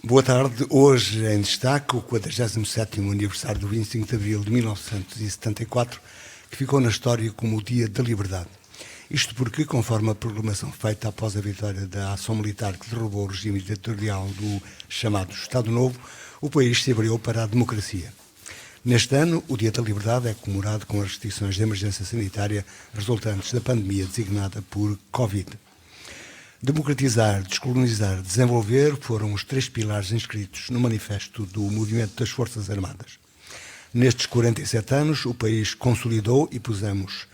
Boa tarde. Hoje em destaque o 47º aniversário do 25 de Abril de 1974, que ficou na história como o Dia da Liberdade. Isto porque, conforme a proclamação feita após a vitória da ação militar que derrubou o regime ditatorial do chamado Estado Novo, o país se abriu para a democracia. Neste ano, o Dia da Liberdade é comemorado com as restrições de emergência sanitária resultantes da pandemia designada por Covid. Democratizar, descolonizar, desenvolver foram os 3 pilares inscritos no manifesto do Movimento das Forças Armadas. Nestes 47 anos, o país consolidou e pusemos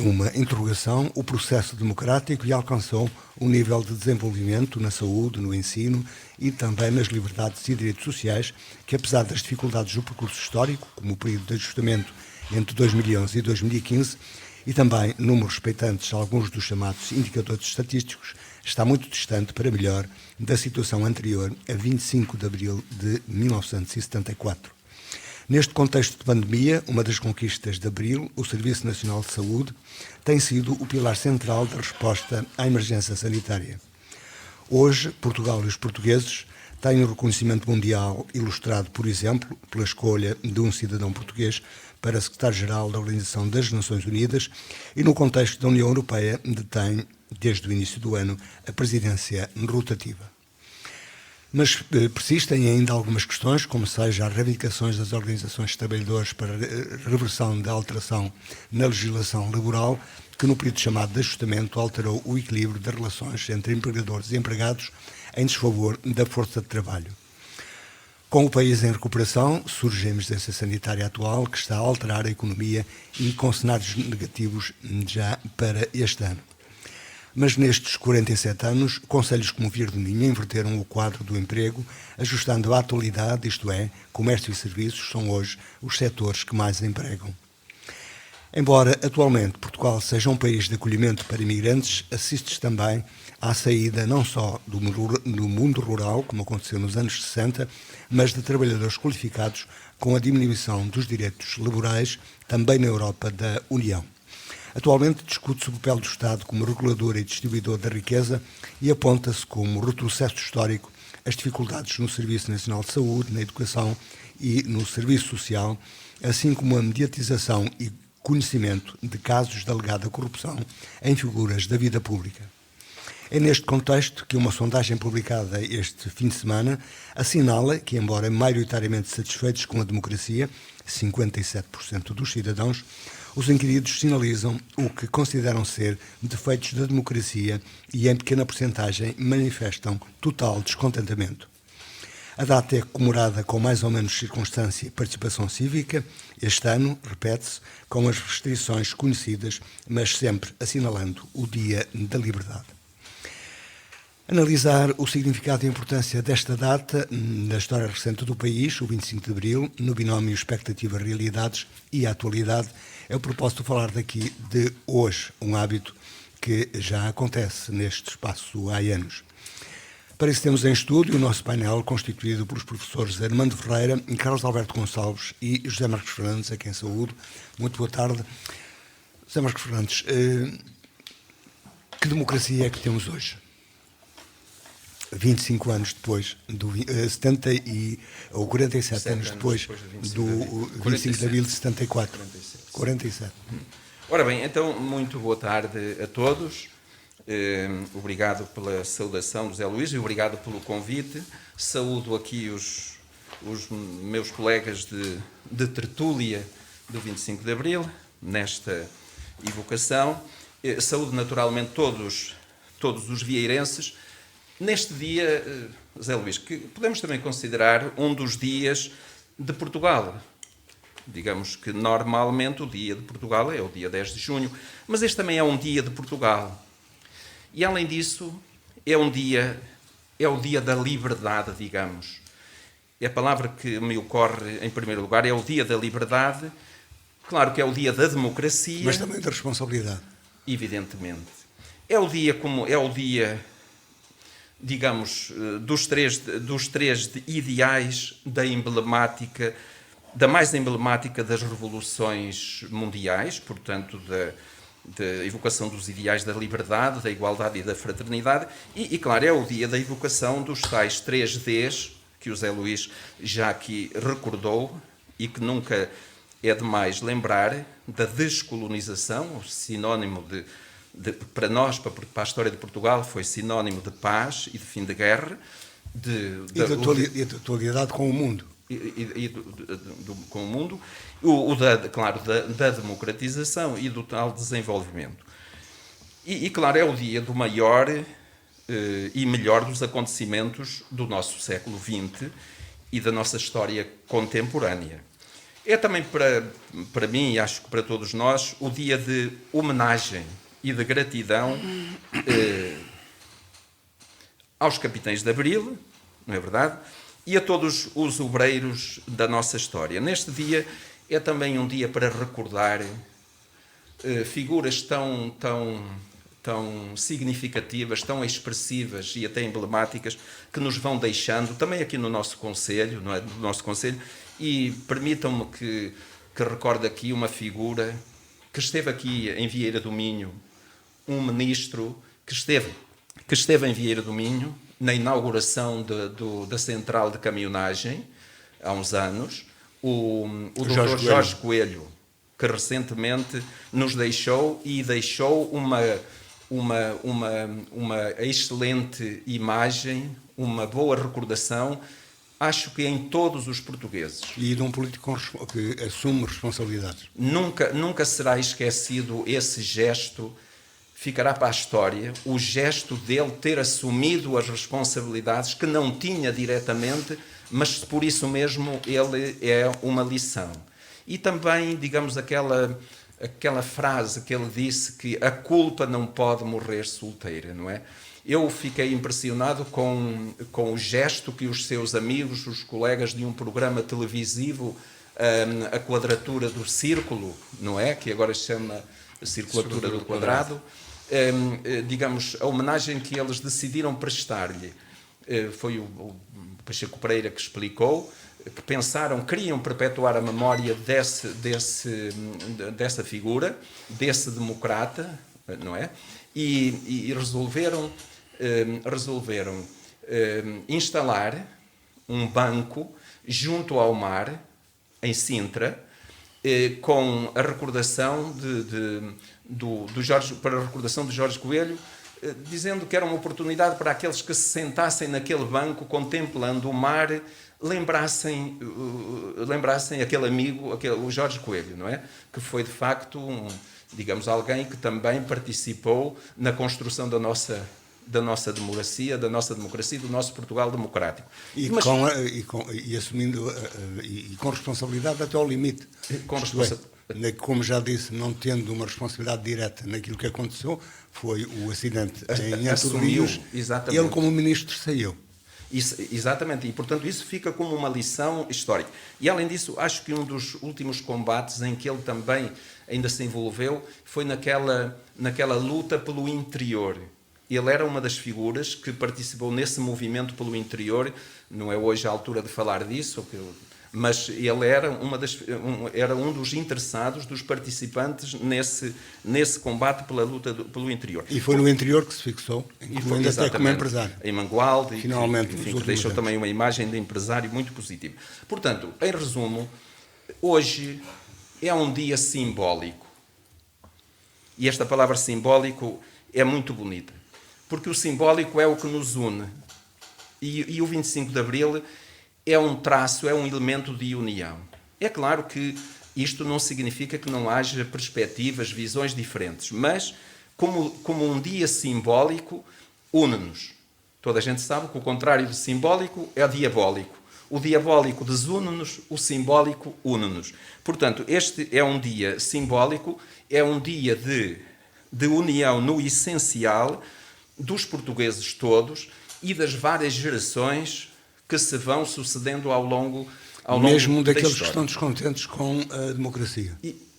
uma interrogação o processo democrático e alcançou um nível de desenvolvimento na saúde, no ensino e também nas liberdades e direitos sociais que, apesar das dificuldades do percurso histórico, como o período de ajustamento entre 2011 e 2015, e também números respeitantes a alguns dos chamados indicadores estatísticos, está muito distante para melhor da situação anterior a 25 de abril de 1974. Neste contexto de pandemia, uma das conquistas de abril, o Serviço Nacional de Saúde, tem sido o pilar central da resposta à emergência sanitária. Hoje, Portugal e os portugueses têm um reconhecimento mundial ilustrado, por exemplo, pela escolha de um cidadão português para secretário-geral da Organização das Nações Unidas e, no contexto da União Europeia, detém, desde o início do ano, a presidência rotativa. Mas persistem ainda algumas questões, como seja as reivindicações das organizações de trabalhadores para a reversão da alteração na legislação laboral, que no período chamado de ajustamento alterou o equilíbrio das relações entre empregadores e empregados em desfavor da força de trabalho. Com o país em recuperação, surge a emergência sanitária atual, que está a alterar a economia e com cenários negativos já para este ano. Mas nestes 47 anos, conselhos como Vir de Minho inverteram o quadro do emprego, ajustando à atualidade, isto é, comércio e serviços são hoje os setores que mais empregam. Embora atualmente Portugal seja um país de acolhimento para imigrantes, assiste-se também à saída não só do mundo rural, como aconteceu nos anos 60, mas de trabalhadores qualificados com a diminuição dos direitos laborais, também na Europa da União. Atualmente discute-se o papel do Estado como regulador e distribuidor da riqueza e aponta-se como retrocesso histórico as dificuldades no Serviço Nacional de Saúde, na educação e no serviço social, assim como a mediatização e conhecimento de casos de alegada corrupção em figuras da vida pública. É neste contexto que uma sondagem publicada este fim de semana assinala que, embora maioritariamente satisfeitos com a democracia, 57% dos cidadãos, os inquiridos sinalizam o que consideram ser defeitos da democracia e, em pequena porcentagem, manifestam total descontentamento. A data é comemorada com mais ou menos circunstância e participação cívica. Este ano, repete-se, com as restrições conhecidas, mas sempre assinalando o Dia da Liberdade. Analisar o significado e a importância desta data na história recente do país, o 25 de Abril, no binómio expectativa-realidades e atualidade, é o propósito de falar daqui de hoje, um hábito que já acontece neste espaço há anos. Para isso temos em estúdio o nosso painel constituído pelos professores Armando Ferreira, Carlos Alberto Gonçalves e José Marcos Fernandes, a quem saúdo. Muito boa tarde. José Marcos Fernandes, que democracia é que temos hoje? 25 anos depois, 47 anos depois do 25 de abril de 74. 47. Ora bem, então, muito boa tarde a todos. Obrigado pela saudação do Zé Luís e obrigado pelo convite. Saúdo aqui os meus colegas de tertúlia do 25 de abril, nesta evocação. Saúdo naturalmente todos os vieirenses. Neste dia, Zé Luís, que podemos também considerar um dos dias de Portugal. Digamos que normalmente o dia de Portugal é o dia 10 de junho, mas este também é um dia de Portugal. E além disso, é o dia da liberdade, digamos. E a palavra que me ocorre em primeiro lugar é o dia da liberdade. Claro que é o dia da democracia. Mas também da responsabilidade. Evidentemente. É o dia, digamos, dos três ideais da mais emblemática das revoluções mundiais, portanto, da evocação dos ideais da liberdade, da igualdade e da fraternidade, e claro, é o dia da evocação dos tais 3 Ds que o Zé Luís já aqui recordou e que nunca é demais lembrar da descolonização, sinónimo para nós, para a história de Portugal, foi sinónimo de paz e de fim de guerra. E da atualidade com o mundo. Com o mundo, claro, da democratização e do tal desenvolvimento. E claro, é o dia do maior e melhor dos acontecimentos do nosso século XX e da nossa história contemporânea. É também para mim, e acho que para todos nós, o dia de homenagem e de gratidão aos capitães de Abril, não é verdade? E a todos os obreiros da nossa história. Neste dia é também um dia para recordar figuras tão significativas, tão expressivas e até emblemáticas que nos vão deixando, também aqui no nosso concelho, não é? No nosso concelho, e permitam-me que recorde aqui uma figura que esteve aqui em Vieira do Minho, um ministro que esteve em Vieira do Minho, na inauguração da central de caminhonagem, há uns anos, o Dr. Jorge Coelho, que recentemente nos deixou e deixou uma excelente imagem, uma boa recordação, acho que em todos os portugueses. E de um político que assume responsabilidades. Nunca será esquecido esse gesto. Ficará para a história o gesto dele ter assumido as responsabilidades que não tinha diretamente, mas por isso mesmo ele é uma lição. E também, digamos, aquela frase que ele disse, que a culpa não pode morrer solteira, não é? Eu fiquei impressionado com o gesto que os seus amigos, os colegas de um programa televisivo, a Quadratura do Círculo, não é? Que agora se chama Circulatura do Quadrado. Digamos, a homenagem que eles decidiram prestar-lhe. Foi o Pacheco Pereira que explicou, que queriam perpetuar a memória dessa figura, desse democrata, não é? E resolveram instalar um banco junto ao mar, em Sintra, com a recordação para a recordação de Jorge Coelho, dizendo que era uma oportunidade para aqueles que se sentassem naquele banco contemplando o mar, lembrassem aquele amigo, o Jorge Coelho, não é? Que foi de facto digamos, alguém que também participou na construção da nossa democracia, do nosso Portugal democrático. Assumindo com responsabilidade até ao limite. Como já disse, não tendo uma responsabilidade direta naquilo que aconteceu, foi o acidente em Antorrilhos, ele como ministro saiu. Exatamente, e portanto isso fica como uma lição histórica. E além disso, acho que um dos últimos combates em que ele também ainda se envolveu foi naquela luta pelo interior. Ele era uma das figuras que participou nesse movimento pelo interior, não é hoje a altura de falar disso, mas ele era um dos interessados, dos participantes nesse combate pela luta pelo interior. E foi no interior que se fixou, incluindo até como empresário. Em Mangualde, finalmente, que deixou também uma imagem de empresário muito positiva. Portanto, em resumo, hoje é um dia simbólico. E esta palavra simbólico é muito bonita, porque o simbólico é o que nos une. E o 25 de Abril é um traço, é um elemento de união. É claro que isto não significa que não haja perspectivas, visões diferentes, mas como um dia simbólico, une-nos. Toda a gente sabe que o contrário de simbólico é diabólico. O diabólico desune-nos, o simbólico une-nos. Portanto, este é um dia simbólico, é um dia de união no essencial dos portugueses todos e das várias gerações que se vão sucedendo ao longo mesmo daqueles que estão descontentes com a democracia.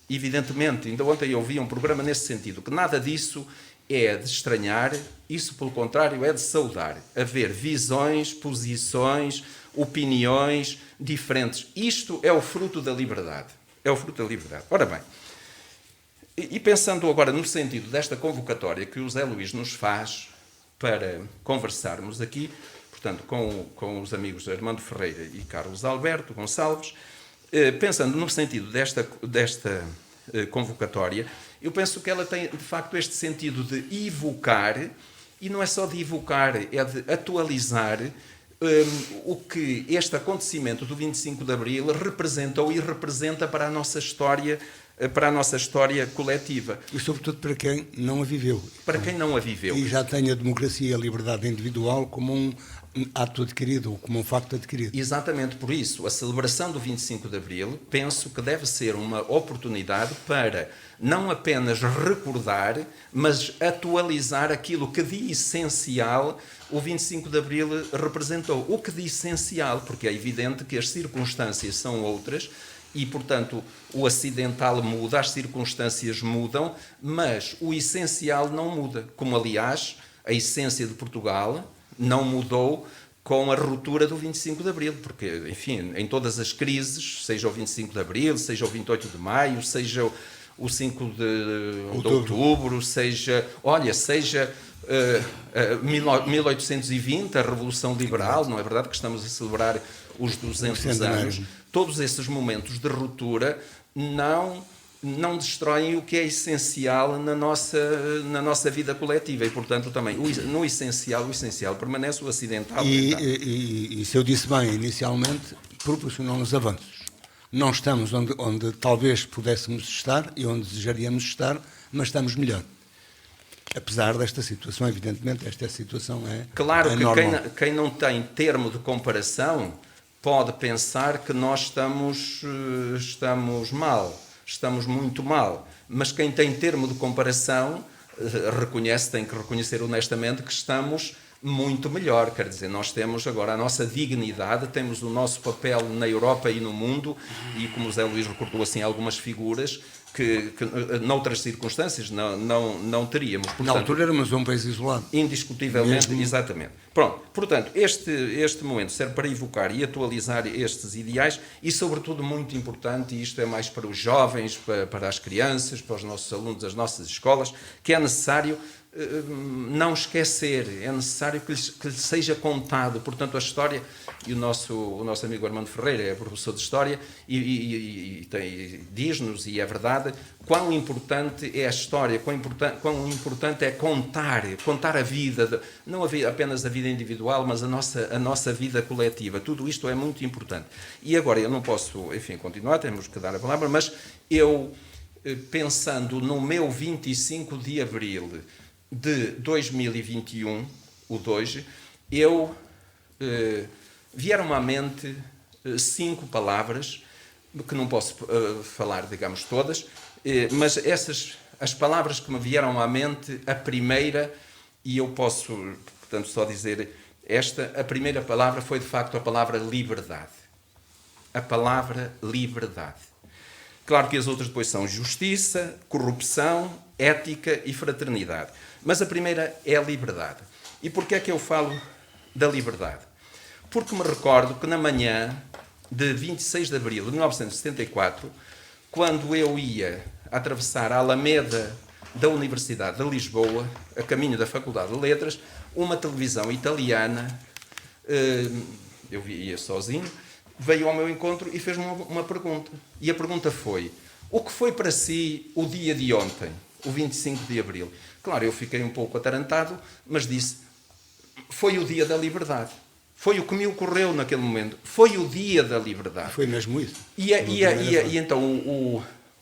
Evidentemente, ainda ontem eu ouvi um programa nesse sentido, que nada disso é de estranhar, isso pelo contrário é de saudar. Haver visões, posições, opiniões diferentes. Isto é o fruto da liberdade. É o fruto da liberdade. Ora bem, e pensando agora no sentido desta convocatória que o Zé Luís nos faz para conversarmos aqui, portanto, com os amigos Armando Ferreira e Carlos Alberto Gonçalves, pensando no sentido desta convocatória, eu penso que ela tem, de facto, este sentido de evocar, e não é só de evocar, é de atualizar o que este acontecimento do 25 de Abril representou e representa para a nossa história coletiva. E sobretudo para quem não a viveu. Para quem não a viveu. E já tem a democracia e a liberdade individual como um ato adquirido, ou como um facto adquirido. Exatamente por isso, a celebração do 25 de Abril, penso que deve ser uma oportunidade para não apenas recordar, mas atualizar aquilo que de essencial o 25 de Abril representou. O que de essencial, porque é evidente que as circunstâncias são outras, e, portanto, o acidental muda, as circunstâncias mudam, mas o essencial não muda. Como, aliás, a essência de Portugal não mudou com a ruptura do 25 de Abril, porque, enfim, em todas as crises, seja o 25 de Abril, seja o 28 de Maio, seja o 5 de Outubro, seja 1820, a Revolução Liberal, não é verdade que estamos a celebrar os 200 anos, todos esses momentos de ruptura não destroem o que é essencial na nossa vida coletiva e, portanto, também o essencial permanece, o acidental. E se eu disse bem inicialmente, proporcionou-nos avanços. Não estamos onde talvez pudéssemos estar e onde desejaríamos estar, mas estamos melhor. Apesar desta situação, evidentemente, esta situação é claro que normal. Quem não tem termo de comparação pode pensar que nós estamos mal, estamos muito mal, mas quem tem termo de comparação tem que reconhecer honestamente que estamos muito melhor, quer dizer, nós temos agora a nossa dignidade, temos o nosso papel na Europa e no mundo, e como o Zé Luís recordou assim algumas figuras que noutras circunstâncias não teríamos. Portanto, na altura éramos um país isolado. Indiscutivelmente, exatamente. Pronto, portanto, este momento serve para evocar e atualizar estes ideais e, sobretudo, muito importante, e isto é mais para os jovens, para as crianças, para os nossos alunos das nossas escolas, que é necessário não esquecer, é necessário que lhes seja contado. Portanto, a história, e o nosso amigo Armando Ferreira é professor de História e diz-nos, e é verdade, quão importante é a história, quão importante é contar a vida, não apenas a vida individual, mas a nossa vida coletiva. Tudo isto é muito importante. E agora, eu não posso, enfim, continuar, temos que dar a palavra, mas eu, pensando no meu 25 de Abril de 2021, o de hoje, vieram à mente 5 palavras, que não posso falar, digamos, todas, mas as palavras que me vieram à mente, a primeira, e eu posso, portanto, só dizer a primeira palavra foi, de facto, a palavra liberdade. A palavra liberdade. Claro que as outras depois são justiça, corrupção, ética e fraternidade. Mas a primeira é a liberdade. E porquê é que eu falo da liberdade? Porque me recordo que na manhã de 26 de abril de 1974, quando eu ia atravessar a Alameda da Universidade de Lisboa, a caminho da Faculdade de Letras, uma televisão italiana, eu ia sozinho, veio ao meu encontro e fez-me uma pergunta. E a pergunta foi: o que foi para si o dia de ontem, o 25 de abril? Claro, eu fiquei um pouco atarantado, mas disse: foi o dia da liberdade. Foi o que me ocorreu naquele momento. Foi o dia da liberdade. Foi mesmo isso. E então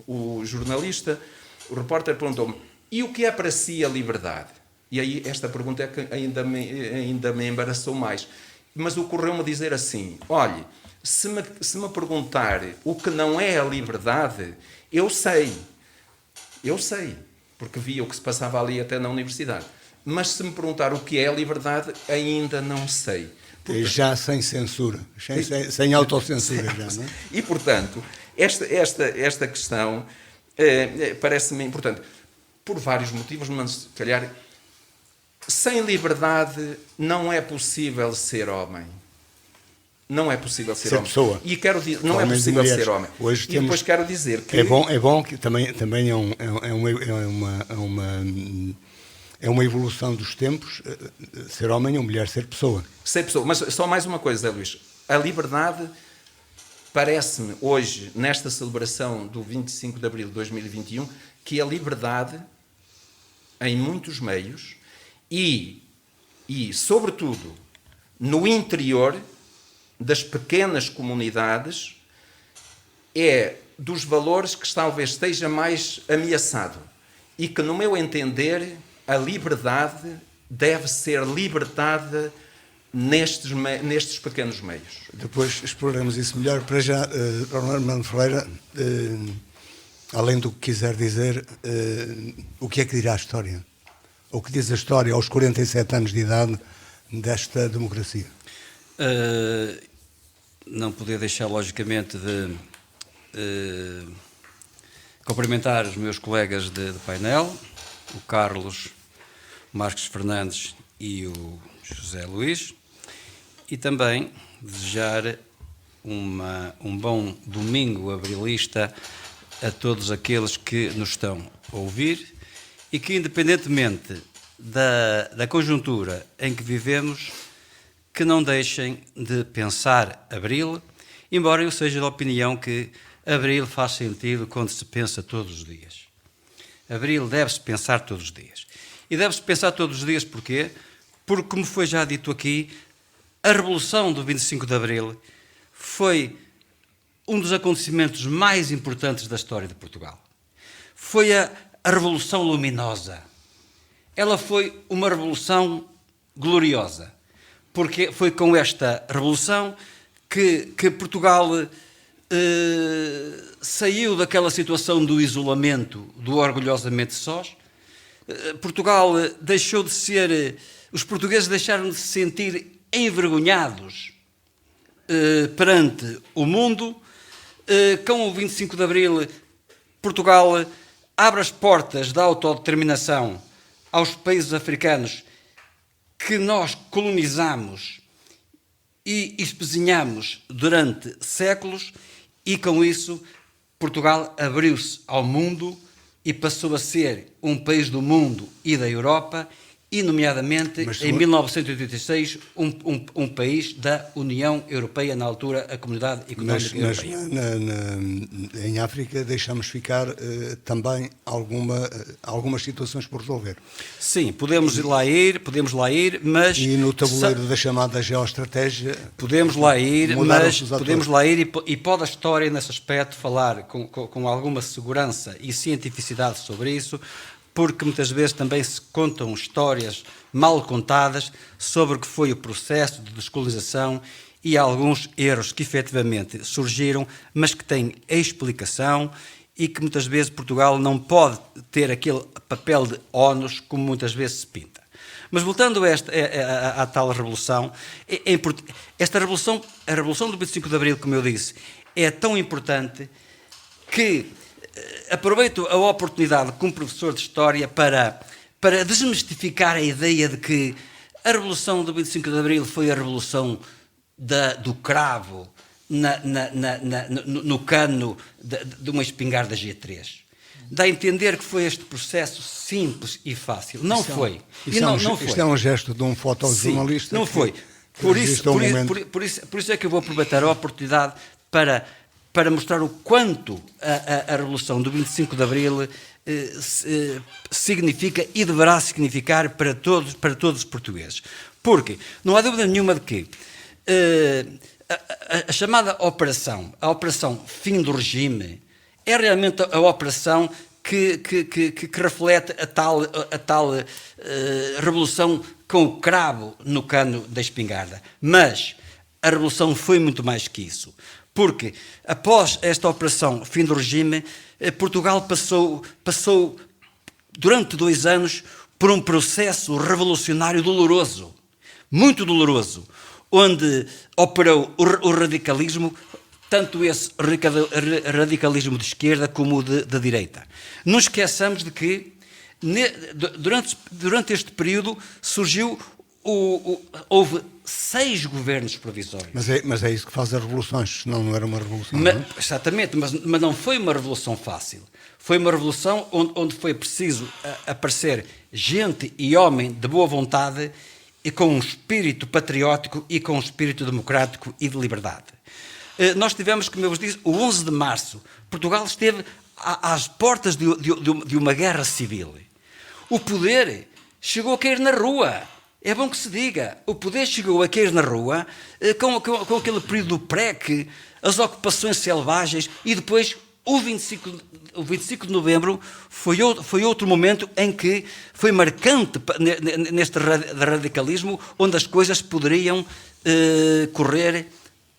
o jornalista, o repórter, perguntou-me: e o que é para si a liberdade? E aí esta pergunta é que ainda me embaraçou mais. Mas ocorreu-me dizer assim: olhe, se me perguntar o que não é a liberdade, eu sei, porque via o que se passava ali até na universidade. Mas se me perguntar o que é a liberdade, ainda não sei. Portanto, já sem censura, sem autocensura. Já, não é? E, portanto, esta questão parece-me importante por vários motivos, mas, se calhar, sem liberdade não é possível ser homem. Não é possível ser homem. Pessoa. E quero dizer, não é possível ser homem. Hoje e depois quero dizer que... É bom que também é é uma evolução dos tempos, ser homem ou mulher, ser pessoa. Ser pessoa. Mas só mais uma coisa, Zé Luís. A liberdade, parece-me, hoje, nesta celebração do 25 de abril de 2021, que a liberdade, em muitos meios, e sobretudo, no interior das pequenas comunidades, é dos valores que talvez esteja mais ameaçado. E que, no meu entender, a liberdade deve ser libertada nestes pequenos meios. Depois exploramos isso melhor. Para já, Armando Ferreira, além do que quiser dizer, o que é que dirá a história? O que diz a história aos 47 anos de idade desta democracia? Não poder deixar, logicamente, de cumprimentar os meus colegas de painel, o Carlos Marques Fernandes e o José Luís, e também desejar um bom domingo abrilista a todos aqueles que nos estão a ouvir e que, independentemente da conjuntura em que vivemos, que não deixem de pensar abril, embora eu seja da opinião que abril faz sentido quando se pensa todos os dias. Abril deve-se pensar todos os dias. E deve-se pensar todos os dias porquê? Porque, como foi já dito aqui, a Revolução do 25 de Abril foi um dos acontecimentos mais importantes da história de Portugal. Foi a Revolução Luminosa. Ela foi uma revolução gloriosa, porque foi com esta revolução que Portugal saiu daquela situação do isolamento, do orgulhosamente sós. Portugal deixou de ser... Os portugueses deixaram de se sentir envergonhados perante o mundo. Com o 25 de Abril, Portugal abre as portas da autodeterminação aos países africanos que nós colonizamos e espezinhamos durante séculos, e com isso Portugal abriu-se ao mundo e passou a ser um país do mundo e da Europa, e, nomeadamente, em 1986, um país da União Europeia, na altura, a Comunidade Económica Europeia. Mas em África deixamos ficar também algumas situações por resolver. Sim, podemos lá ir, mas... E no tabuleiro da chamada geoestratégia... Podemos lá ir, e pode a história, nesse aspecto, falar com alguma segurança e cientificidade sobre isso, porque muitas vezes também se contam histórias mal contadas sobre o que foi o processo de descolonização e alguns erros que efetivamente surgiram, mas que têm explicação, e que muitas vezes Portugal não pode ter aquele papel de ónus como muitas vezes se pinta. Mas voltando à tal revolução, esta revolução, a Revolução do 25 de Abril, como eu disse, é tão importante que aproveito a oportunidade como professor de História para desmistificar a ideia de que a Revolução do 25 de Abril foi a revolução do cravo no cano de uma espingarda G3. Dá a entender que foi este processo simples e fácil. Não foi. Isto é um gesto de um fotojornalista. Sim, não foi. Por isso é que eu vou aproveitar a oportunidade para mostrar o quanto a Revolução do 25 de Abril significa e deverá significar para todos os portugueses. Porque não há dúvida nenhuma de que a chamada operação, a Operação Fim do Regime, é realmente a operação que reflete a tal revolução com o cravo no cano da espingarda. Mas a revolução foi muito mais que isso. Porque, após esta operação Fim do Regime, Portugal passou durante 2 anos por um processo revolucionário doloroso, muito doloroso, onde operou o radicalismo, tanto esse radicalismo de esquerda como o de direita. Não esqueçamos de que, durante este período, surgiu houve 6 governos provisórios. Mas é isso que faz as revoluções, senão não era uma revolução. Não? Exatamente, mas não foi uma revolução fácil. Foi uma revolução onde foi preciso aparecer gente e homem de boa vontade e com um espírito patriótico e com um espírito democrático e de liberdade. Nós tivemos, como eu vos disse, o 11 de março. Portugal esteve às portas de uma guerra civil. O poder chegou a cair na rua. É bom que se diga. O poder chegou a cair na rua com aquele período do PREC, as ocupações selvagens e depois o 25 de novembro foi outro momento em que foi marcante neste radicalismo, onde as coisas poderiam correr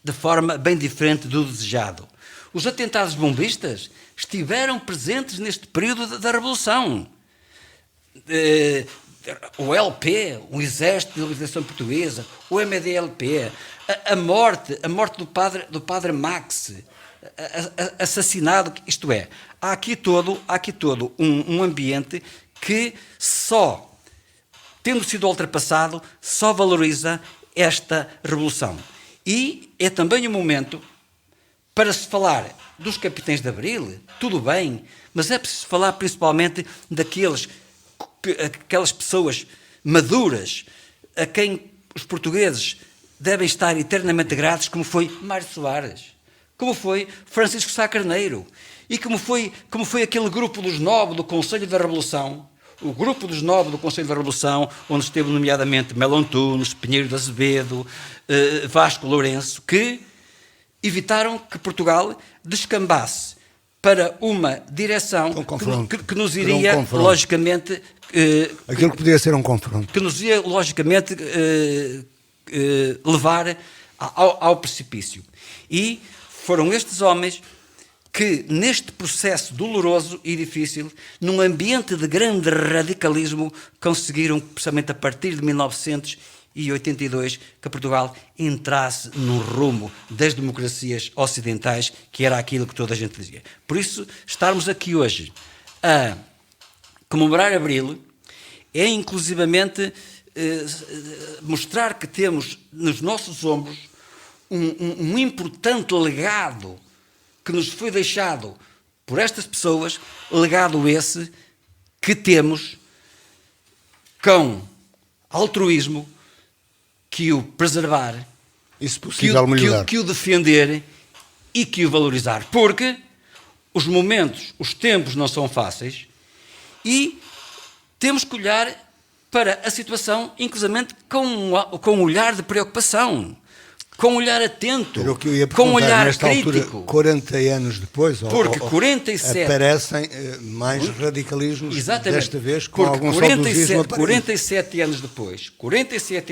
de forma bem diferente do desejado. Os atentados bombistas estiveram presentes neste período da Revolução. O LP, o Exército de Libertação Portuguesa, o MDLP, a morte do padre Max, assassinado, isto é, há aqui todo um ambiente que só, tendo sido ultrapassado, só valoriza esta revolução. E é também um momento para se falar dos capitães de Abril, tudo bem, mas é preciso falar principalmente aquelas pessoas maduras a quem os portugueses devem estar eternamente gratos, como foi Mário Soares, como foi Francisco Sá Carneiro e como foi aquele grupo dos 9 do Conselho da Revolução, o grupo dos 9 do Conselho da Revolução, onde esteve nomeadamente Melo Antunes, Pinheiro de Azevedo, Vasco Lourenço, que evitaram que Portugal descambasse para uma direção que nos iria, logicamente... aquilo que podia ser um confronto. Que nos ia, logicamente, levar ao precipício. E foram estes homens que, neste processo doloroso e difícil, num ambiente de grande radicalismo, conseguiram, precisamente a partir de 1982, que Portugal entrasse num rumo das democracias ocidentais, que era aquilo que toda a gente dizia. Por isso, estarmos aqui hoje a comemorar Abril é, inclusivamente, mostrar que temos nos nossos ombros um importante legado que nos foi deixado por estas pessoas, legado esse que temos com altruísmo, que o preservar, e, se possível, que o defender e que o valorizar. Porque os momentos, os tempos não são fáceis e temos que olhar para a situação, inclusivamente com um olhar de preocupação, com um olhar atento, com um olhar crítico. Altura, 40 anos depois, porque 47, aparecem mais radicalismos, exatamente, desta vez com porque algum saudosismo aparente. 47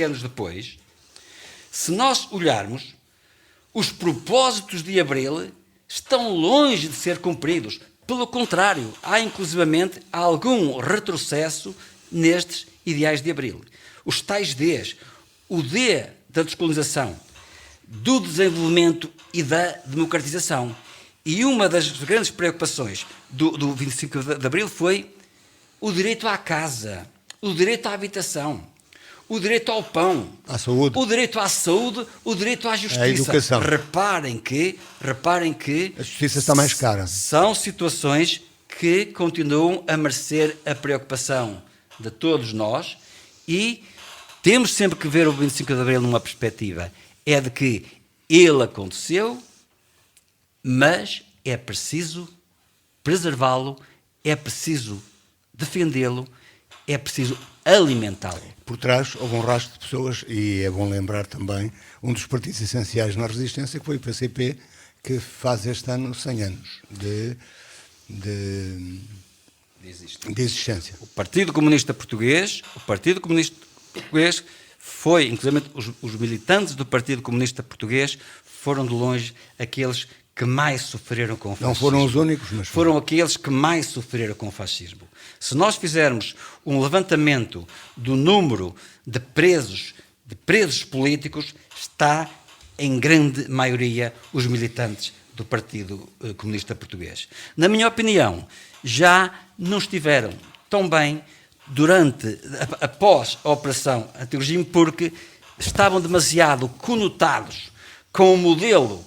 anos depois, se nós olharmos, os propósitos de Abril estão longe de ser cumpridos. Pelo contrário, há inclusivamente algum retrocesso nestes ideais de Abril. Os tais Ds, o D da descolonização, do desenvolvimento e da democratização. E uma das grandes preocupações do 25 de Abril foi o direito à casa, o direito à habitação, o direito ao pão, à saúde. O direito à saúde, o direito à justiça. À educação. Reparem que a justiça está mais cara. São situações que continuam a merecer a preocupação de todos nós e temos sempre que ver o 25 de Abril numa perspectiva. É de que ele aconteceu, mas é preciso preservá-lo, é preciso defendê-lo, é preciso alimentá-lo. Por trás houve um rastro de pessoas, e é bom lembrar também, um dos partidos essenciais na resistência, que foi o PCP, que faz este ano 100 anos de existência. O Partido Comunista Português foi, inclusive, os militantes do Partido Comunista Português foram de longe aqueles que mais sofreram com o fascismo. Não foram os únicos, mas foram aqueles que mais sofreram com o fascismo. Se nós fizermos um levantamento do número de presos políticos, está em grande maioria os militantes do Partido Comunista Português. Na minha opinião, já não estiveram tão bem após a operação antirregime, porque estavam demasiado conotados com o modelo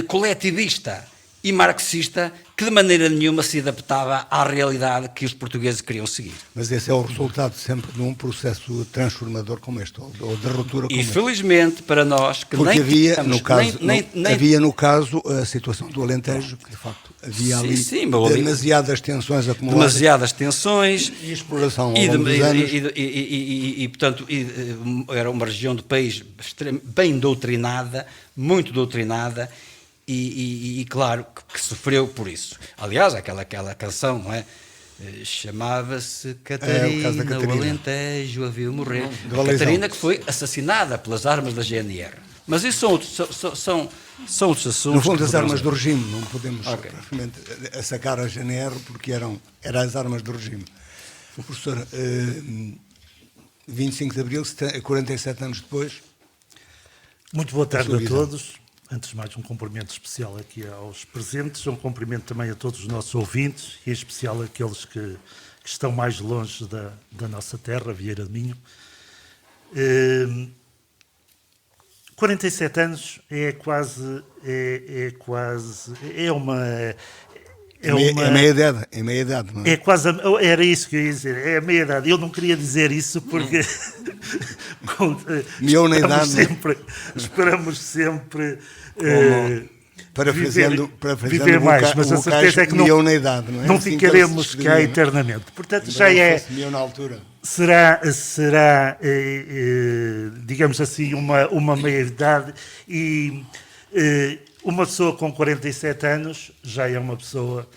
coletivista e marxista, que de maneira nenhuma se adaptava à realidade que os portugueses queriam seguir. Mas esse é o resultado sempre de um processo transformador como este, ou de ruptura como E este. felizmente para nós, que Porque nem havia, tínhamos, no caso, nem havia, no caso, a situação do Alentejo, que de facto havia ali demasiadas tensões acumuladas. Demasiadas tensões. E exploração ao longo dos anos. Portanto, era uma região do país bem doutrinada, muito doutrinada, e claro que sofreu por isso. Aliás, aquela canção, não é? Chamava-se Catarina, o Alentejo a viu morrer. Catarina, que foi assassinada pelas armas da GNR. Mas isso são outros assuntos. No fundo, as armas do regime, não podemos praticamente sacar a GNR porque eram as armas do regime. Professor, 25 de Abril, 47 anos depois. Muito boa tarde a todos. Antes de mais, um cumprimento especial aqui aos presentes, um cumprimento também a todos os nossos ouvintes, e em especial aqueles que estão mais longe da nossa terra, Vieira de Minho. 47 anos é meia idade, não é? É quase, era isso que eu ia dizer, é a meia idade. Eu não queria dizer isso porque esperamos sempre parafraseando viver mais, mas a certeza é que não ficaremos cá eternamente. Portanto, já na altura. Será, digamos assim, uma meia-idade, e uma pessoa com 47 anos já é uma pessoa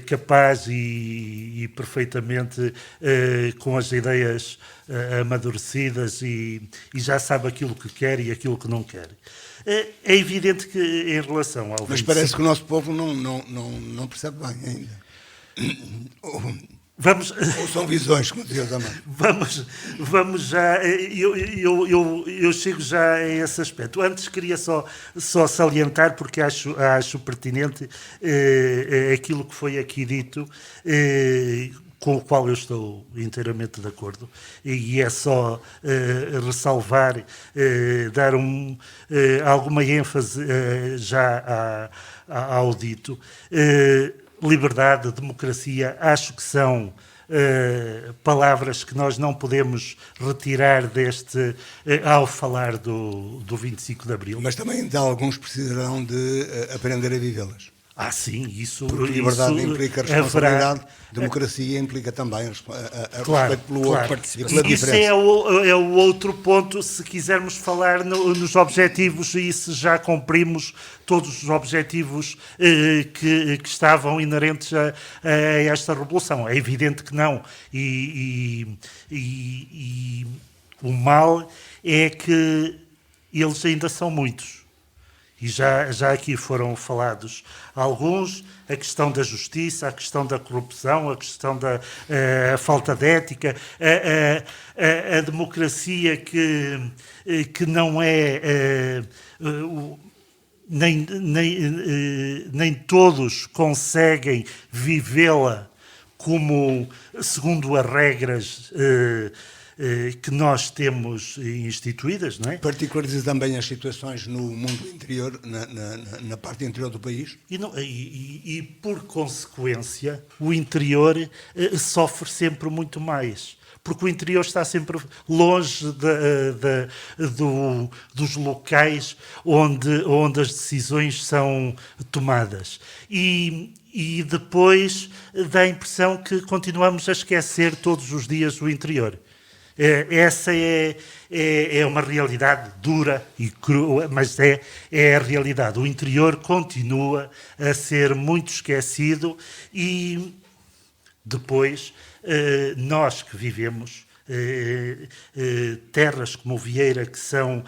capaz e perfeitamente com as ideias amadurecidas e já sabe aquilo que quer e aquilo que não quer. É evidente que em relação ao... Mas parece que o nosso povo não percebe bem ainda. Ou são visões, como dizia Zamar. Vamos já, eu chego já a esse aspecto. Antes queria só salientar, porque acho pertinente aquilo que foi aqui dito, com o qual eu estou inteiramente de acordo, e é só ressalvar, dar alguma ênfase já ao dito. Liberdade, democracia, acho que são palavras que nós não podemos retirar ao falar do 25 de Abril. Mas também alguns precisarão de aprender a vivê-las. Sim, isso... Porque liberdade implica responsabilidade, democracia implica também respeito pelo outro e pela diferença. Isso é o outro ponto, se quisermos falar nos objetivos, e se já cumprimos todos os objetivos que estavam inerentes a esta revolução. É evidente que não. E o mal é que eles ainda são muitos. E já aqui foram falados alguns, a questão da justiça, a questão da corrupção, a questão da falta de ética, a democracia que não é... nem todos conseguem vivê-la como segundo as regras que nós temos instituídas, não é? Particulariza também as situações no mundo interior, na parte interior do país? E por consequência, o interior sofre sempre muito mais. Porque o interior está sempre longe dos locais onde as decisões são tomadas. E depois dá a impressão que continuamos a esquecer todos os dias o interior. Essa é uma realidade dura e crua, mas é a realidade. O interior continua a ser muito esquecido, e depois nós que vivemos terras como Vieira, que são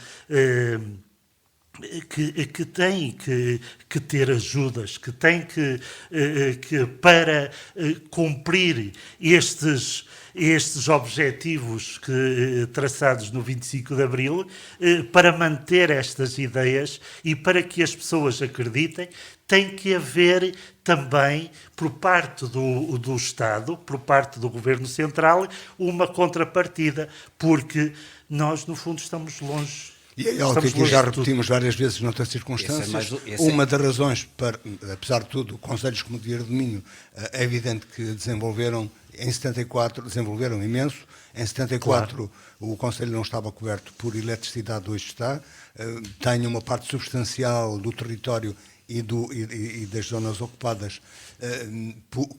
que tem que ter ajudas, que tem que para cumprir estes objetivos traçados no 25 de Abril, para manter estas ideias e para que as pessoas acreditem, tem que haver também, por parte do Estado, por parte do Governo Central, uma contrapartida, porque nós, no fundo, estamos longe. E é algo que aqui já repetimos várias vezes noutras circunstâncias. Uma das razões para, apesar de tudo, conselhos como o de Minho, é evidente que desenvolveram imenso. Em 74 claro. O Conselho não estava coberto por eletricidade, hoje está. Tem uma parte substancial do território e das zonas ocupadas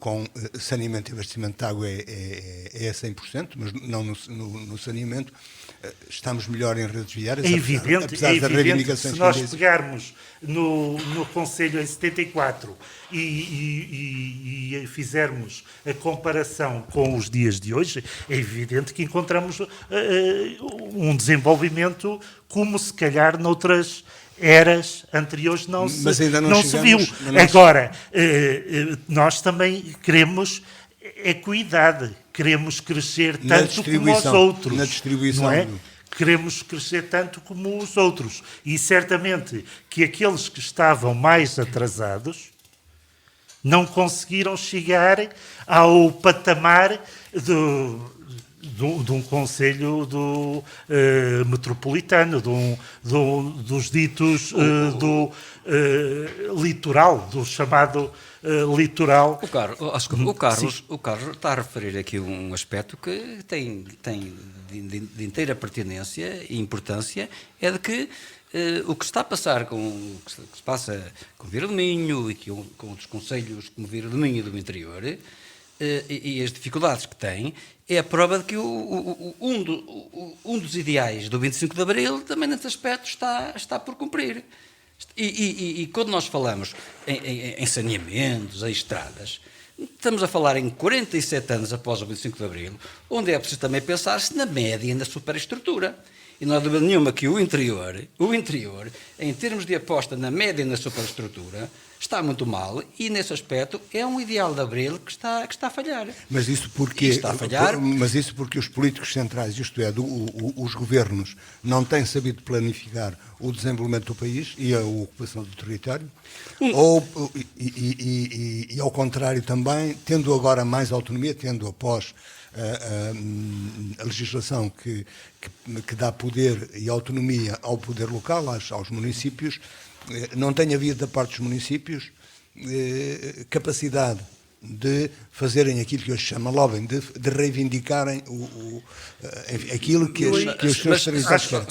com saneamento e abastecimento de água é a 100%, mas não no saneamento. Estamos melhor em redes viárias, apesar das reivindicações. Se nós pegarmos no Conselho em 74 e fizermos a comparação com os dias de hoje, é evidente que encontramos um desenvolvimento como se calhar noutras eras anteriores não se viu. Agora, nós também queremos equidade, queremos crescer tanto como os outros. Na distribuição. Não é? Queremos crescer tanto como os outros. E certamente que aqueles que estavam mais atrasados não conseguiram chegar ao patamar de um conselho metropolitano, dos ditos do litoral, do chamado litoral. O Carlos está a referir aqui um aspecto que tem de inteira pertinência e importância, é de que o que está a passar o que se passa com Vila do Minho e com outros concelhos como Vila do Minho e do interior, e as dificuldades que tem, é a prova de que um dos ideais do 25 de Abril também nesse aspecto está por cumprir. E quando nós falamos em saneamentos, em estradas, estamos a falar em 47 anos após o 25 de Abril, onde é preciso também pensar-se na média e na superestrutura. E não há dúvida nenhuma que o interior, em termos de aposta na média e na superestrutura, está muito mal, e nesse aspecto é um ideal de Abril que está a falhar. Mas isso porque os políticos centrais, isto é, os governos, não têm sabido planificar o desenvolvimento do país e a ocupação do território, e ao contrário também, tendo agora mais autonomia, tendo após a legislação que dá poder e autonomia ao poder local, aos municípios, não tem havido da parte dos municípios capacidade de fazerem aquilo que hoje se chama lobbying, de reivindicarem aquilo que os seus territórios querem.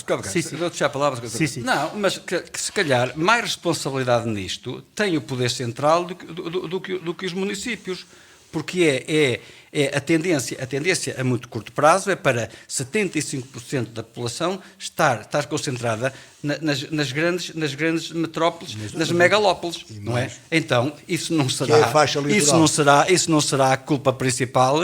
Vou deixar a palavra. Não, mas que se calhar mais responsabilidade nisto tem o poder central do que os municípios, porque a tendência a muito curto prazo é para 75% da população estar concentrada nas grandes metrópoles, nas megalópolis, não é? Então, isso não será a culpa principal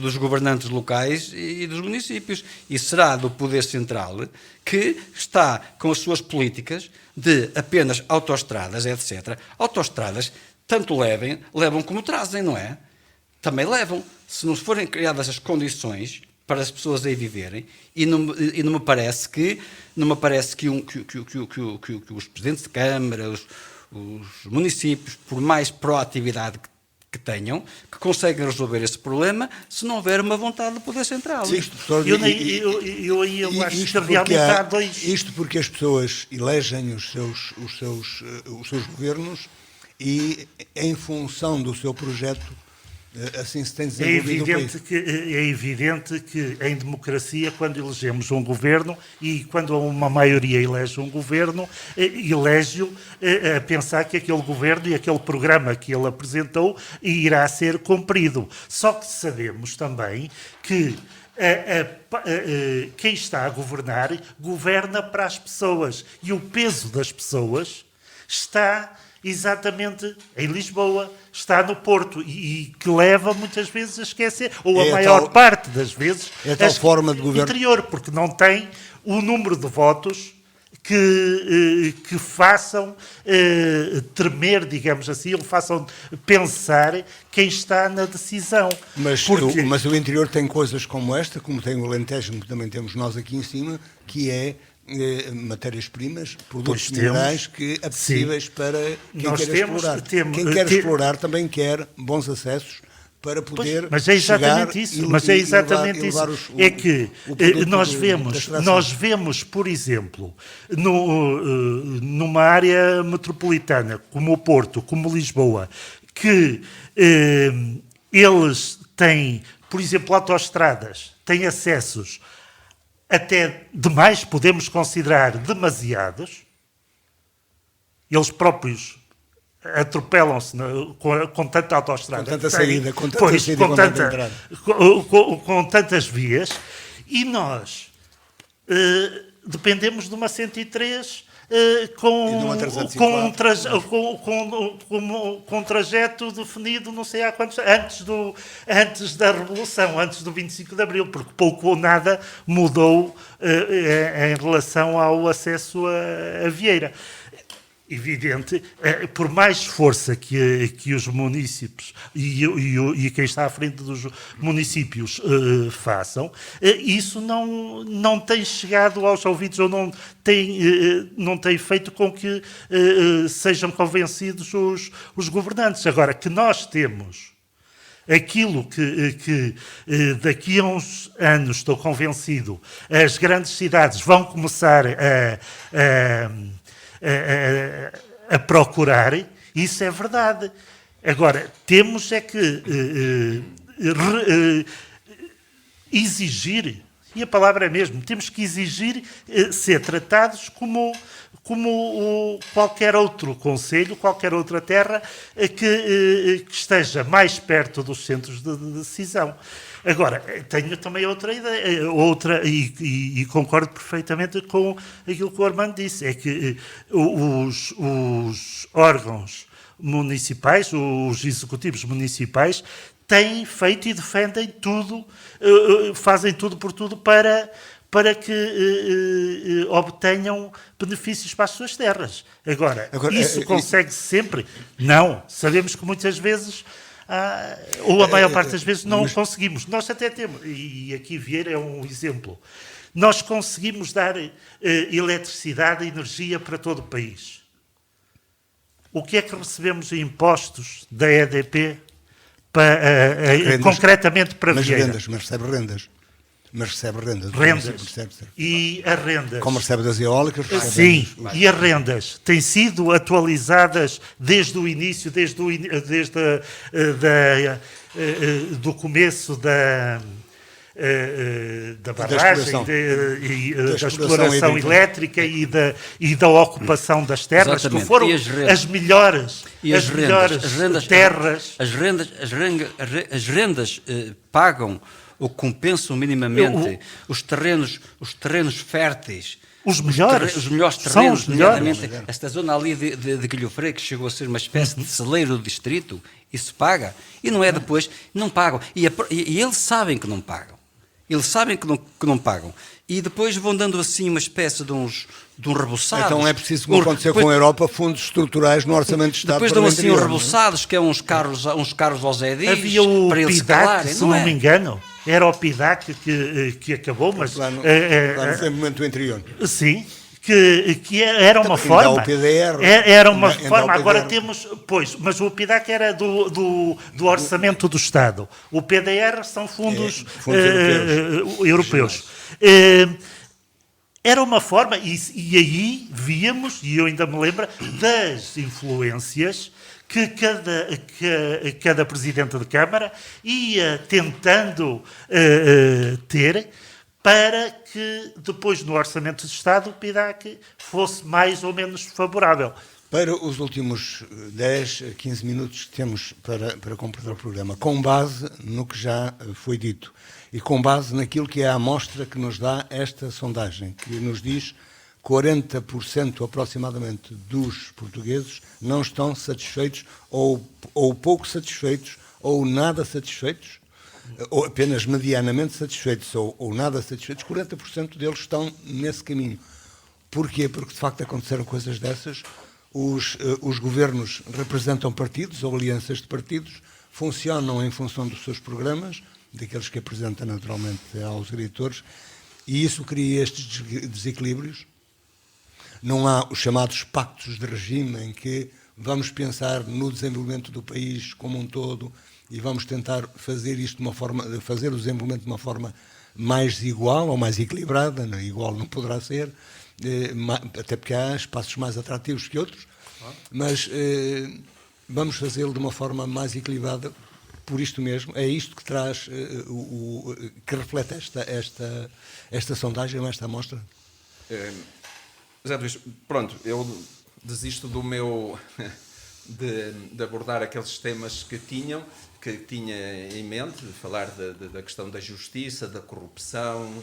dos governantes locais e dos municípios. Isso será do poder central, que está com as suas políticas de apenas autoestradas, etc. Autoestradas tanto levam como trazem, não é? Também levam. Se não forem criadas as condições para as pessoas aí viverem, e não me parece que os presidentes de Câmara, os municípios, por mais proatividade que tenham, que conseguem resolver esse problema, se não houver uma vontade do Poder Central. Sim, eu acho que realmente há dois... Isto porque as pessoas elegem os seus governos e, em função do seu projeto, assim se tem desenvolvido o país. É evidente que em democracia, quando elegemos um governo e quando uma maioria elege um governo, elege-o a pensar que aquele governo e aquele programa que ele apresentou irá ser cumprido. Só que sabemos também que quem está a governar, governa para as pessoas. E o peso das pessoas está exatamente em Lisboa, está no Porto, e que leva muitas vezes a esquecer, ou a maior parte das vezes, é tal forma de governo interior, porque não tem o número de votos que façam tremer, digamos assim, ou façam pensar quem está na decisão. Mas o interior tem coisas como esta, como tem o Alentejo, que também temos nós aqui em cima, que é matérias-primas, produtos minerais que apetecíveis para quem quer explorar. Quem quer explorar também quer bons acessos para poder mas é exatamente isso. Mas é exatamente isso. É que nós vemos, por exemplo, numa área metropolitana, como o Porto, como Lisboa, que eles têm, por exemplo, autoestradas, têm acessos até demais, podemos considerar demasiados. Eles próprios atropelam-se com tanta autoestrada. Com tanta saída, com tanta entrada. Com tantas vias. E nós dependemos de uma 103 com um trajeto definido não sei há quantos, antes da Revolução, antes do 25 de Abril, porque pouco ou nada mudou em relação ao acesso a Vieira. Evidente, por mais força que os municípios e quem está à frente dos municípios façam, isso não tem chegado aos ouvidos ou não tem feito com que sejam convencidos os governantes. Agora, que nós temos aquilo que daqui a uns anos, estou convencido, as grandes cidades vão começar a procurar, isso é verdade. Agora, temos é que exigir, e a palavra é mesmo, temos que exigir ser tratados como qualquer outro concelho, qualquer outra terra que esteja mais perto dos centros de decisão. Agora, tenho também outra ideia, e concordo perfeitamente com aquilo que o Armando disse, é que os órgãos municipais, os executivos municipais, têm feito e defendem tudo, fazem tudo por tudo para que obtenham benefícios para as suas terras. Agora isso consegue-se sempre? Não. Sabemos que muitas vezes... ou a maior parte das vezes não conseguimos. Nós até temos, e aqui Vieira é um exemplo, nós conseguimos dar eletricidade e energia para todo o país. O que é que recebemos em impostos da EDP concretamente para Vieira? Mas recebe rendas. E as rendas. Como recebe das eólicas. Sim, e as rendas têm sido atualizadas desde o início, do começo da barragem, da exploração elétrica e da ocupação das terras, que foram as melhores terras. As rendas pagam ou compensam minimamente os terrenos férteis. Os melhores terrenos, são os melhores. Esta zona ali de Guilhofrei, que chegou a ser uma espécie de celeiro do distrito, isso paga. E não é depois, não pagam. E eles sabem que não pagam. Eles sabem que não pagam. E depois vão dando assim uma espécie de um reboçado. Então é preciso, como aconteceu com a Europa, fundos estruturais no Orçamento de Estado. Depois dão assim uns reboçados, que é uns carros aos EDIs, havia o para eles PIDAC, escalarem. se não me engano. Era o PIDAC que acabou, mas... Lá no desenvolvimento do interior. Sim, que era uma forma. O PDR. Era uma forma. Agora temos... Pois, mas o PIDAC era do Orçamento do Estado. O PDR são fundos europeus. Era uma forma, e aí víamos, e eu ainda me lembro, das influências que cada presidente de Câmara ia tentando ter para que depois no Orçamento de Estado o PIDAC fosse mais ou menos favorável. Para os últimos 10, 15 minutos que temos para completar o programa, com base no que já foi dito e com base naquilo que é a amostra que nos dá esta sondagem, que nos diz 40% aproximadamente dos portugueses não estão satisfeitos ou pouco satisfeitos ou nada satisfeitos, ou apenas medianamente satisfeitos ou nada satisfeitos. 40% deles estão nesse caminho. Porquê? Porque de facto aconteceram coisas dessas. Os governos representam partidos ou alianças de partidos, funcionam em função dos seus programas, daqueles que apresenta naturalmente aos eleitores, e isso cria estes desequilíbrios. Não há os chamados pactos de regime, em que vamos pensar no desenvolvimento do país como um todo e vamos tentar fazer isto de uma forma, fazer o desenvolvimento de uma forma mais igual ou mais equilibrada. Não, igual não poderá ser, até porque há espaços mais atrativos que outros, mas vamos fazê-lo de uma forma mais equilibrada. Por isto mesmo, é isto que traz, que reflete esta sondagem, esta amostra? José Luís, pronto, eu desisto do meu de abordar aqueles temas que tinha em mente, de falar da questão da justiça, da corrupção,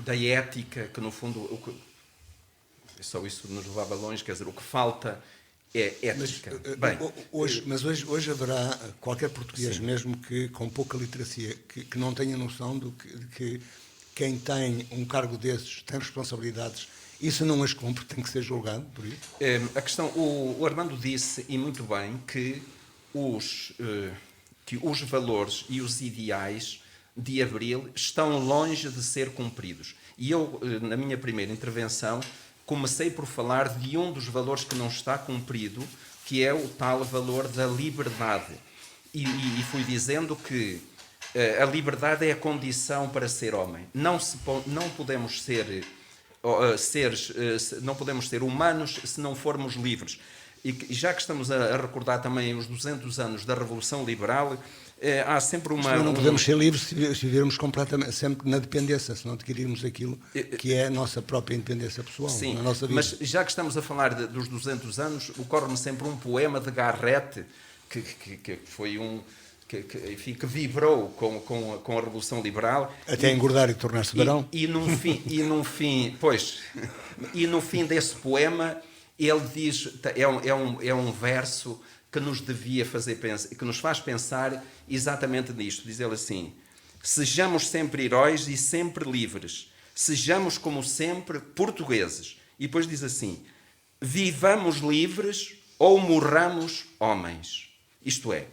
da ética, que no fundo só isso nos levava longe, quer dizer, o que falta é ética. Mas hoje haverá qualquer português, sim, mesmo que com pouca literacia, que não tenha noção de que quem tem um cargo desses tem responsabilidades, isso não as cumpre, tem que ser julgado por isso? A questão, o Armando disse, e muito bem, que os valores e os ideais de Abril estão longe de ser cumpridos. E eu, na minha primeira intervenção, comecei por falar de um dos valores que não está cumprido, que é o tal valor da liberdade. E fui dizendo que a liberdade é a condição para ser homem. Não podemos ser humanos se não formos livres. E já que estamos a recordar também os 200 anos da Revolução Liberal, há sempre uma... Mas não podemos ser livres se vivermos completamente, sempre na dependência, se não adquirirmos aquilo que é a nossa própria independência pessoal. Sim, na nossa vida. Mas já que estamos a falar dos 200 anos, ocorre-me sempre um poema de Garrett, que foi enfim, que vibrou com a Revolução Liberal. Até engordar e tornar-se barão. E no fim desse poema, ele diz, é um verso que nos devia fazer pensar, que nos faz pensar exatamente nisto. Diz ele assim: sejamos sempre heróis e sempre livres, sejamos como sempre portugueses. E depois diz assim: vivamos livres ou morramos homens. Isto é,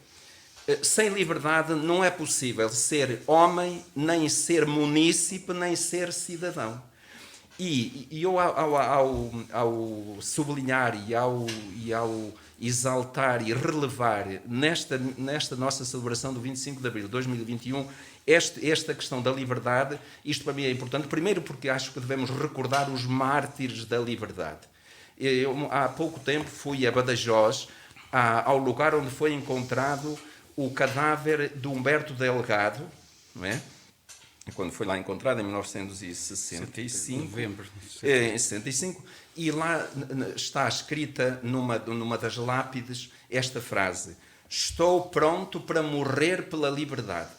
sem liberdade não é possível ser homem, nem ser munícipe, nem ser cidadão. E eu, ao sublinhar e ao exaltar e relevar nesta nossa celebração do 25 de abril de 2021 esta questão da liberdade, isto para mim é importante, primeiro porque acho que devemos recordar os mártires da liberdade. Eu, há pouco tempo, fui a Badajoz, ao lugar onde foi encontrado o cadáver de Humberto Delgado, não é? Quando foi lá encontrado, em 1965, novembro. Em 65, e lá está escrita numa das lápides esta frase: estou pronto para morrer pela liberdade.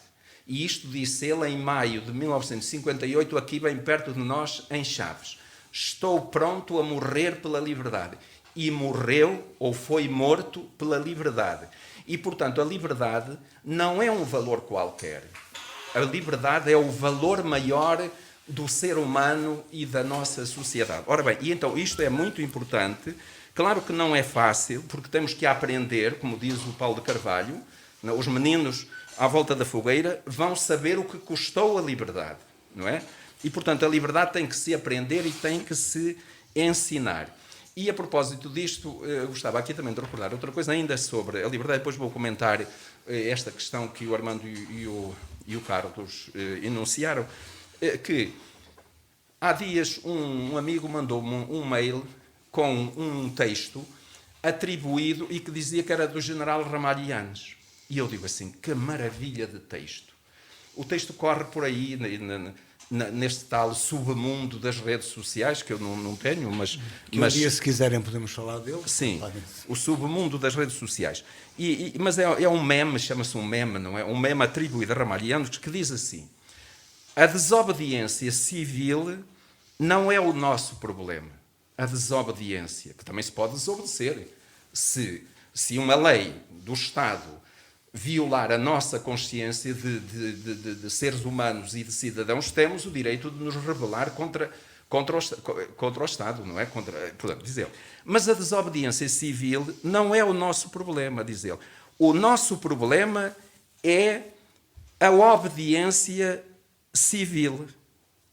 E isto disse ele em maio de 1958, aqui bem perto de nós, em Chaves. Estou pronto a morrer pela liberdade. E morreu, ou foi morto, pela liberdade. E, portanto, a liberdade não é um valor qualquer. A liberdade é o valor maior do ser humano e da nossa sociedade. Ora bem, e então isto é muito importante. Claro que não é fácil, porque temos que aprender, como diz o Paulo de Carvalho, os meninos à volta da fogueira vão saber o que custou a liberdade, não é? E, portanto, a liberdade tem que se aprender e tem que se ensinar. E, a propósito disto, eu gostava aqui também de recordar outra coisa ainda sobre a liberdade. Depois vou comentar esta questão que o Armando e o Carlos enunciaram, que há dias um amigo mandou-me um mail com um texto atribuído e que dizia que era do general Ramalhianes. E eu digo assim, que maravilha de texto. O texto corre por aí, neste tal submundo das redes sociais, que eu não tenho, mas... Um dia, se quiserem, podemos falar dele. Sim, o submundo das redes sociais. Mas é um meme, chama-se um meme, não é? Um meme atribuído a Ramalhianes, que diz assim: a desobediência civil não é o nosso problema. A desobediência, que também se pode desobedecer. Se uma lei do Estado violar a nossa consciência de seres humanos e de cidadãos, temos o direito de nos rebelar contra o Estado, não é? Portanto, diz ele. Mas a desobediência civil não é o nosso problema, diz ele. O nosso problema é a obediência civil.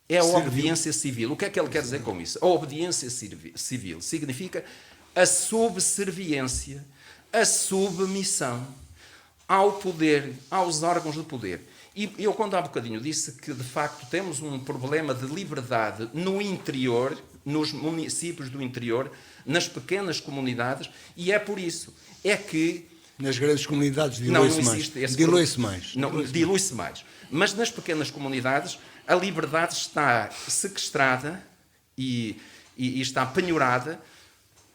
É a obediência civil. O que é que ele quer dizer com isso? A obediência civil significa a subserviência, a submissão ao poder, aos órgãos de poder. E eu, quando há bocadinho disse que, de facto, temos um problema de liberdade no interior, nos municípios do interior, nas pequenas comunidades, e é por isso. É que... Nas grandes comunidades dilui-se mais. Dilui-se mais. Mas nas pequenas comunidades, a liberdade está sequestrada e está penhorada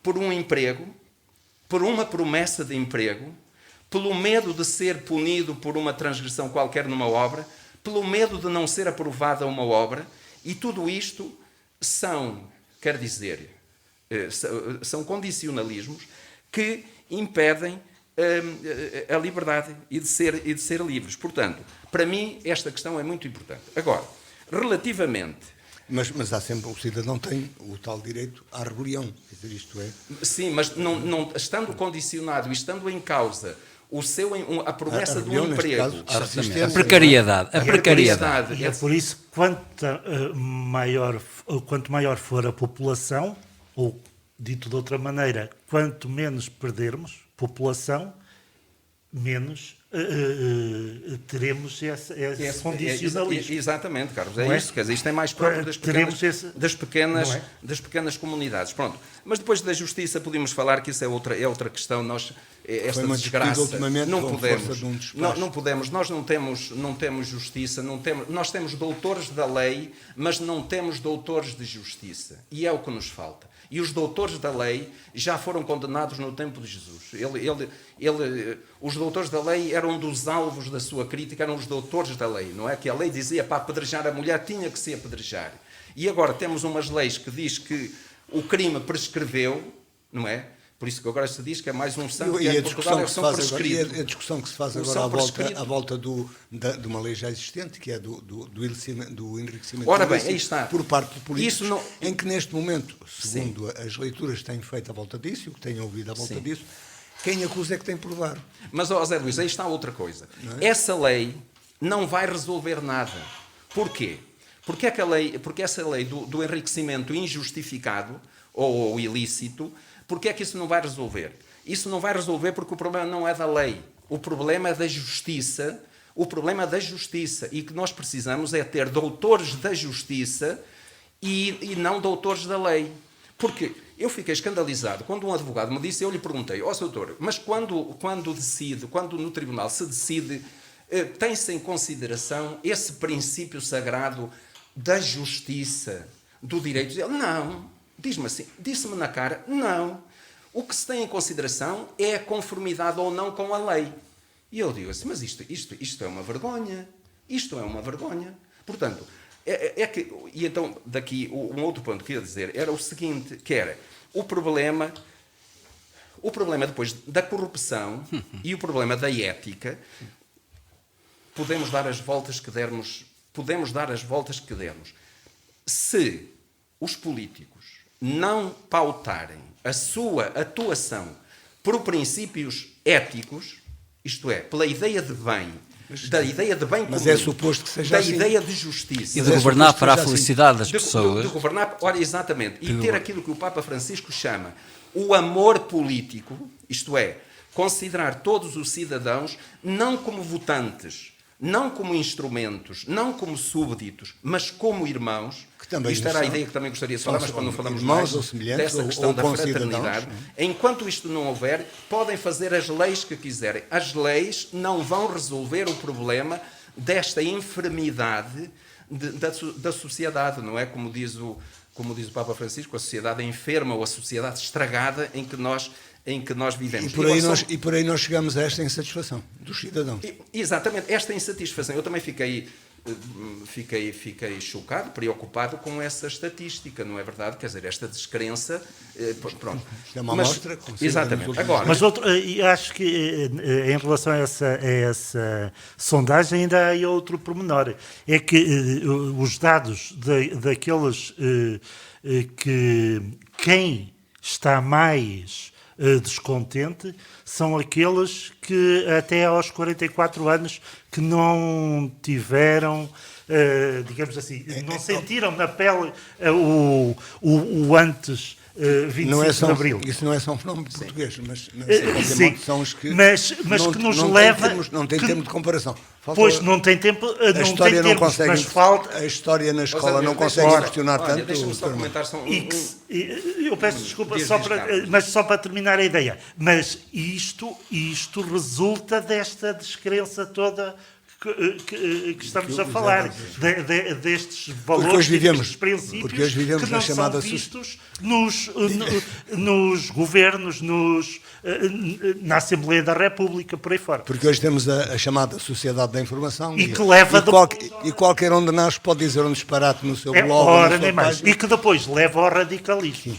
por um emprego, por uma promessa de emprego, pelo medo de ser punido por uma transgressão qualquer numa obra, pelo medo de não ser aprovada uma obra, e tudo isto são condicionalismos que impedem a liberdade e de ser livres. Portanto, para mim, esta questão é muito importante. Agora, relativamente... Mas há sempre, o cidadão tem o tal direito à rebelião, quer dizer, isto é... Sim, mas não estando condicionado e estando em causa a promessa do emprego, a precariedade. E é por isso que quanto maior for a população, ou dito de outra maneira, quanto menos perdermos população, menos teremos esse condicionalismo. Exatamente, Carlos, é isso. Quer dizer, isto é mais próprio das pequenas comunidades. Pronto. Mas depois da justiça podemos falar que isso é outra questão. Esta desgraça não podemos. Nós não temos justiça, nós temos doutores da lei, mas não temos doutores de justiça. E é o que nos falta. E os doutores da lei já foram condenados no tempo de Jesus. Os doutores da lei eram um dos alvos da sua crítica, eram os doutores da lei, não é? Que a lei dizia para apedrejar a mulher, tinha que se apedrejar. E agora temos umas leis que diz que o crime prescreveu, não é? Por isso que agora se diz que é mais um santo que é em Portugal, é são prescritos. E a discussão que se faz agora à volta de uma lei já existente, que é do enriquecimento Ora bem, aí está. Por parte de políticos, em que neste momento, segundo as leituras que têm feito à volta disso, e o que têm ouvido à volta disso, quem acusa é que tem por dar. Mas, Zé Luís, aí está outra coisa. Essa lei não vai resolver nada. Porquê? Porque essa lei do enriquecimento injustificado ou ilícito, porque é que isso não vai resolver? Isso não vai resolver porque o problema não é da lei. O problema é da justiça. O problema é da justiça. E que nós precisamos é ter doutores da justiça e não doutores da lei. Porque eu fiquei escandalizado quando um advogado me disse, eu lhe perguntei, doutor, mas quando no tribunal se decide, tem-se em consideração esse princípio sagrado da justiça, do direito? Ele, não. Diz-me assim, disse-me na cara, não. O que se tem em consideração é a conformidade ou não com a lei. E eu digo assim, mas isto é uma vergonha. Isto é uma vergonha. Portanto, e então, daqui, um outro ponto que eu ia dizer era o seguinte, que era o problema depois da corrupção e o problema da ética, podemos dar as voltas que dermos. Se os políticos não pautarem a sua atuação por princípios éticos, isto é, pela ideia de bem, da ideia de bem comum, mas é suposto que seja assim. Ideia de justiça. E de governar para a felicidade das pessoas. De governar, ora, exatamente. E ter aquilo que o Papa Francisco chama o amor político, isto é, considerar todos os cidadãos não como votantes, não como instrumentos, não como súbditos, mas como irmãos. Que também isto era a ideia que também gostaria de falar, mas quando não falamos mais dessa questão da fraternidade. Enquanto isto não houver, podem fazer as leis que quiserem. As leis não vão resolver o problema desta enfermidade da sociedade, não é? Como diz o Papa Francisco, a sociedade enferma ou a sociedade estragada em que nós vivemos. E por aí nós chegamos a esta insatisfação dos cidadãos. Exatamente, esta insatisfação. Eu também fiquei fiquei chocado, preocupado com essa estatística, não é verdade? Quer dizer, esta descrença, pronto. Isto é uma amostra. Exatamente. Agora, Mas acho que em relação a essa sondagem ainda há outro pormenor. É que os dados daqueles que quem está mais descontente são aqueles que até aos 44 anos que não tiveram, digamos assim, não sentiram na pele o antes 25 de Abril. Isso não é só um fenómeno português, mas de qualquer modo são os que mas que nos leva... Não tem termo de comparação. Pois, não tem tempo, a história não consegue, mas falta... A história na escola não consegue questionar tanto. Deixa-me só comentar só eu peço desculpa, mas só para terminar a ideia. Mas isto resulta desta descrença toda que estamos a falar, destes valores, destes princípios que não são vistos nos governos, na Assembleia da República, por aí fora. Porque hoje temos a chamada Sociedade da Informação e que leva e qualquer um de nós pode dizer um disparate no seu blog. Ora, nem mais. E que depois leva ao radicalismo.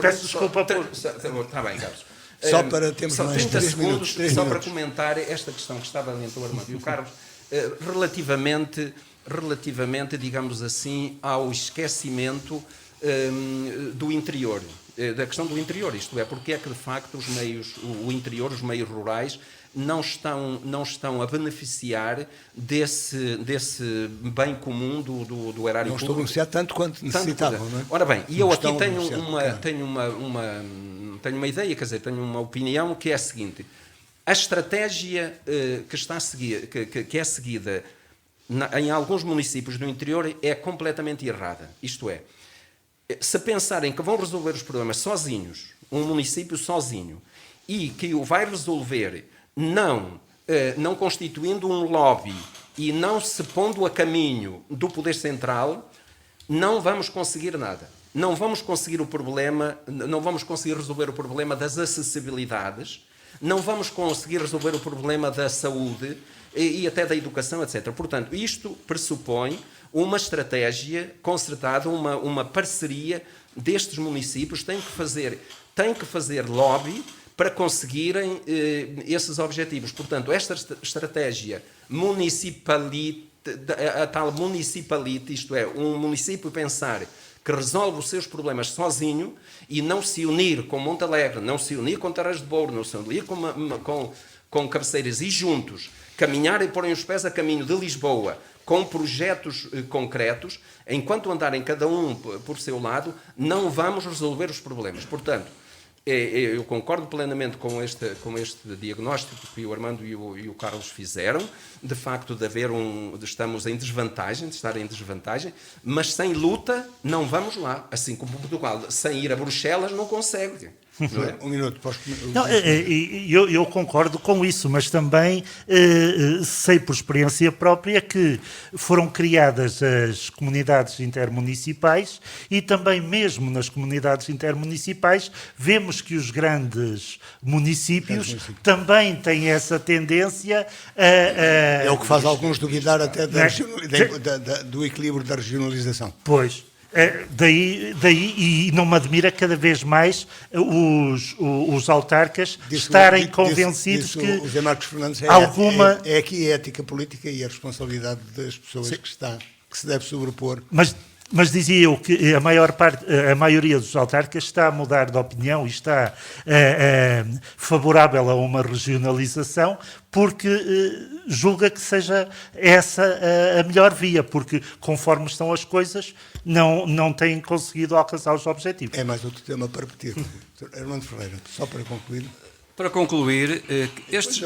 Peço desculpa por... Está bem, Carlos. Só para termos mais 30 segundos, só para minutos. comentar esta questão que estava entre o Armando e o Carlos, relativamente, digamos assim, ao esquecimento do interior, da questão do interior, isto é, porque é que de facto o interior, os meios rurais, não estão a beneficiar desse bem comum do erário público. Não estão a beneficiar tanto quanto necessitavam, não é? Ora bem, e eu aqui tenho uma ideia, quer dizer, tenho uma opinião que é a seguinte: a estratégia que é seguida em alguns municípios do interior é completamente errada. Isto é, se pensarem que vão resolver os problemas sozinhos, um município sozinho, e que o vai resolver não constituindo um lobby e não se pondo a caminho do poder central, não vamos conseguir nada. Não vamos conseguir resolver o problema das acessibilidades, não vamos conseguir resolver o problema da saúde e até da educação, etc. Portanto, isto pressupõe uma estratégia concertada, uma parceria destes municípios, têm que fazer lobby para conseguirem esses objetivos. Portanto, esta estratégia a tal municipalite, isto é, um município pensar que resolve os seus problemas sozinho e não se unir com Montalegre, não se unir com Tarrés de Bouro, não se unir com Cabeceiras e juntos caminhar e porem os pés a caminho de Lisboa com projetos concretos, enquanto andarem cada um por seu lado, não vamos resolver os problemas. Portanto, eu concordo plenamente com este diagnóstico que o Armando e o Carlos fizeram, de facto de estamos em desvantagem, de estar em desvantagem, mas sem luta não vamos lá, assim como Portugal, sem ir a Bruxelas não consegue. Não é? Um minuto, posso... Não, eu concordo com isso, mas também sei por experiência própria que foram criadas as comunidades intermunicipais e também mesmo nas comunidades intermunicipais vemos que os grandes municípios também têm essa tendência a... É o que faz alguns duvidar até do equilíbrio da regionalização. Pois. Daí, e não me admira cada vez mais os autarcas estarem convencidos que o José Marcos Fernandes é aqui a ética política e a responsabilidade das pessoas que se deve sobrepor. Mas dizia eu que a maioria dos autarcas está a mudar de opinião e está favorável a uma regionalização porque julga que seja essa a melhor via, porque conforme estão as coisas não têm conseguido alcançar os objetivos. É mais outro tema para repetir. Armando Ferreira, só para concluir. Para concluir, estes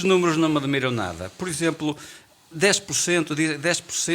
números não me admiram nada. Por exemplo,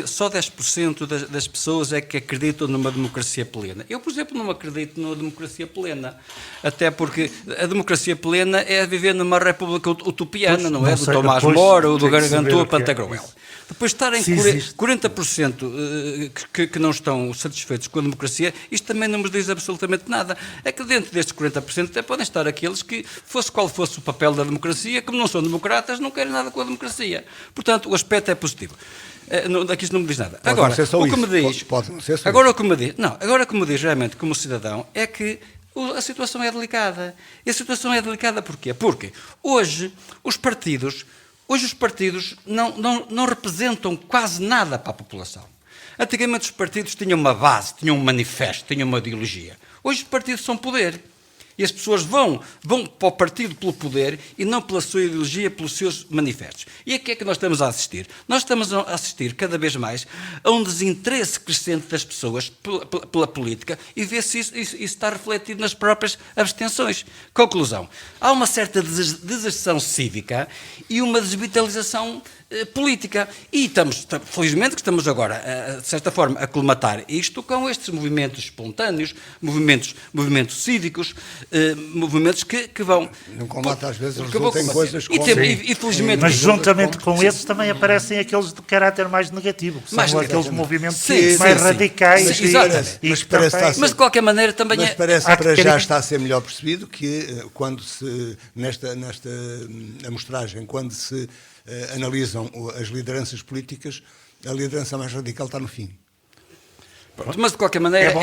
só 10% das pessoas é que acreditam numa democracia plena. Eu, por exemplo, não acredito numa democracia plena, até porque a democracia plena é viver numa república utopiana, não é? Do Tomás Moro ou do Gargantua Pantagruel. Depois estarem 40% que não estão satisfeitos com a democracia, isto também não nos diz absolutamente nada. É que dentro destes 40% até podem estar aqueles que, fosse qual fosse o papel da democracia, como não são democratas, não querem nada com a democracia. Portanto, o aspecto é positivo. Aqui isto não me diz nada. Agora, o que me diz... Pode não ser só agora, o que me diz... Não, agora o que me diz realmente como cidadão é que a situação é delicada. E a situação é delicada porquê? Porque hoje os partidos não representam quase nada para a população. Antigamente os partidos tinham uma base, tinham um manifesto, tinham uma ideologia. Hoje os partidos são poder. E as pessoas vão para o partido pelo poder e não pela sua ideologia, pelos seus manifestos. E a que é que nós estamos a assistir? Nós estamos a assistir cada vez mais a um desinteresse crescente das pessoas pela política e vê-se isso está refletido nas próprias abstenções. Conclusão. Há uma certa deserção cívica e uma desvitalização política. E felizmente que estamos agora, de certa forma, a colmatar isto com estes movimentos espontâneos, movimentos cívicos, movimentos que vão... Não colmata às vezes, resulta em coisas como... Felizmente, mas juntamente com esses também aparecem aqueles de caráter mais negativo, que são aqueles movimentos mais radicais. Mas de qualquer maneira também mas parece que para já está a ser melhor percebido que quando se, nesta amostragem, quando se analisam as lideranças políticas, a liderança mais radical está no fim. Pronto, mas de qualquer maneira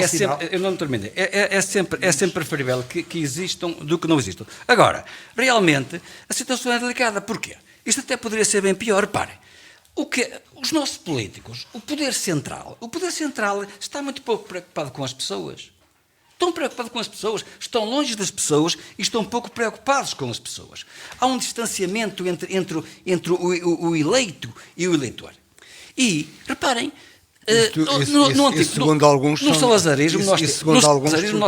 eu não terminei. É sempre preferível que existam do que não existam. Agora, realmente, a situação é delicada. Porquê? Isto até poderia ser bem pior. Reparem, os nossos políticos, o poder central está muito pouco preocupado com as pessoas. Estão preocupados com as pessoas, estão longe das pessoas e estão pouco preocupados com as pessoas. Há um distanciamento entre o eleito e o eleitor. E, reparem, segundo alguns, no salazarismo nós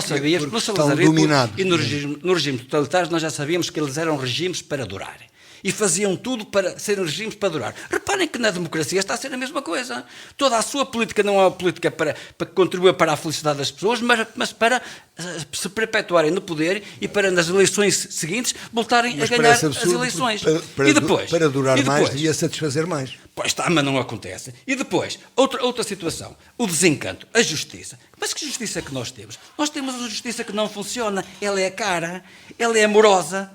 sabíamos, no salazarismo e no regime totalitário nós já sabíamos que eles eram regimes para durar. E faziam tudo para serem regimes para durar. Reparem que na democracia está a ser a mesma coisa. Toda a sua política não é uma política para contribuir para a felicidade das pessoas, mas para se perpetuarem no poder e para nas eleições seguintes voltarem a ganhar as eleições. Para durar mais devia satisfazer mais. Pois está, mas não acontece. E depois, outra situação, o desencanto, a justiça. Mas que justiça é que nós temos? Nós temos uma justiça que não funciona. Ela é cara, ela é morosa.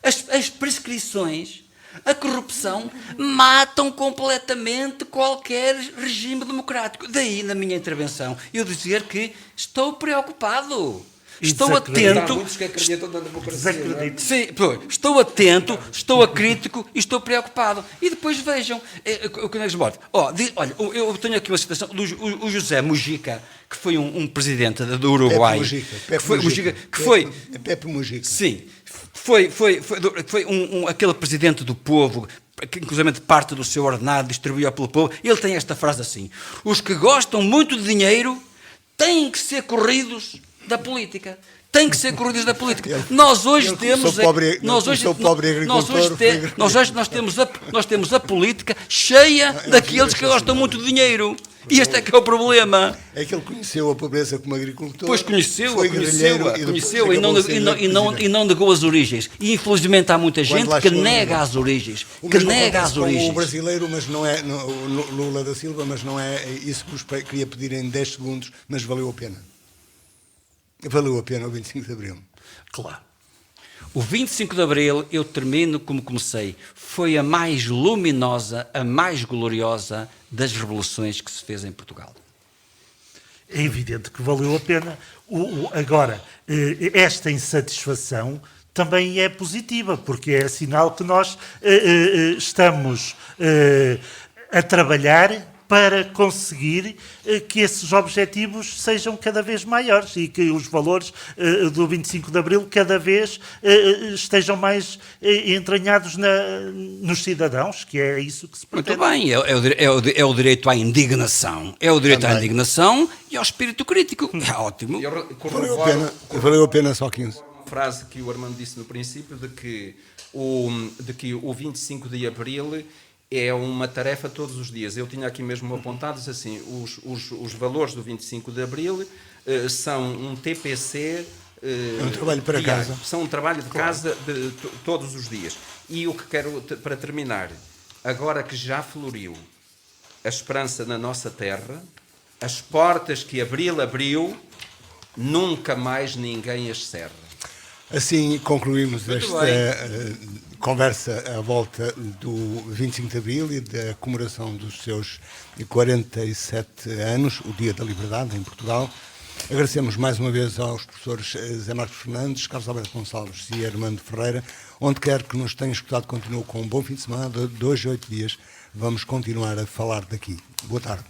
As prescrições, a corrupção, matam completamente qualquer regime democrático. Daí, na minha intervenção, eu dizer que estou preocupado. Estou atento. Há muitos que acreditam na democracia. Sim, estou atento, estou crítico e estou preocupado. E depois vejam o que nós mostram. Olha, eu tenho aqui uma citação do José Mujica, que foi um presidente do Uruguai. Pepe Mujica. Sim. Foi aquele presidente do povo, que inclusive parte do seu ordenado distribuiu pelo povo. Ele tem esta frase assim: os que gostam muito de dinheiro têm que ser corridos da política. Têm que ser corridos da política. Nós hoje temos a política cheia daqueles que gostam muito de dinheiro. E este é que é o problema. É que ele conheceu a pobreza como agricultor. Pois conheceu e não negou as origens. E infelizmente há muita gente que nega as origens. O brasileiro, mas não é Lula da Silva, mas não é isso que vos queria pedir em 10 segundos, mas valeu a pena. Valeu a pena o 25 de Abril. Claro. O 25 de Abril, eu termino como comecei, foi a mais luminosa, a mais gloriosa das revoluções que se fez em Portugal. É evidente que valeu a pena. Agora, esta insatisfação também é positiva, porque é sinal que nós estamos a trabalhar para conseguir que esses objetivos sejam cada vez maiores e que os valores do 25 de Abril cada vez estejam mais entranhados nos cidadãos, que é isso que se pretende. Muito bem, é o direito à indignação. É o direito à indignação e ao espírito crítico. É ótimo. Valeu a pena só 15. Uma frase que o Armando disse no princípio de que o 25 de Abril é uma tarefa todos os dias. Eu tinha aqui mesmo apontados assim, os valores do 25 de Abril são um TPC... É um trabalho para diário. casa. São um trabalho de casa de todos os dias. E o que quero, para terminar, agora que já floriu a esperança na nossa terra, as portas que Abril abriu, nunca mais ninguém as cerra. Assim concluímos esta conversa à volta do 25 de Abril e da comemoração dos seus 47 anos, o Dia da Liberdade, em Portugal. Agradecemos mais uma vez aos professores Zé Marcos Fernandes, Carlos Alberto Gonçalves e Armando Ferreira. Onde quer que nos tenham escutado, continuo com um bom fim de semana. De 2 a 8 dias vamos continuar a falar daqui. Boa tarde.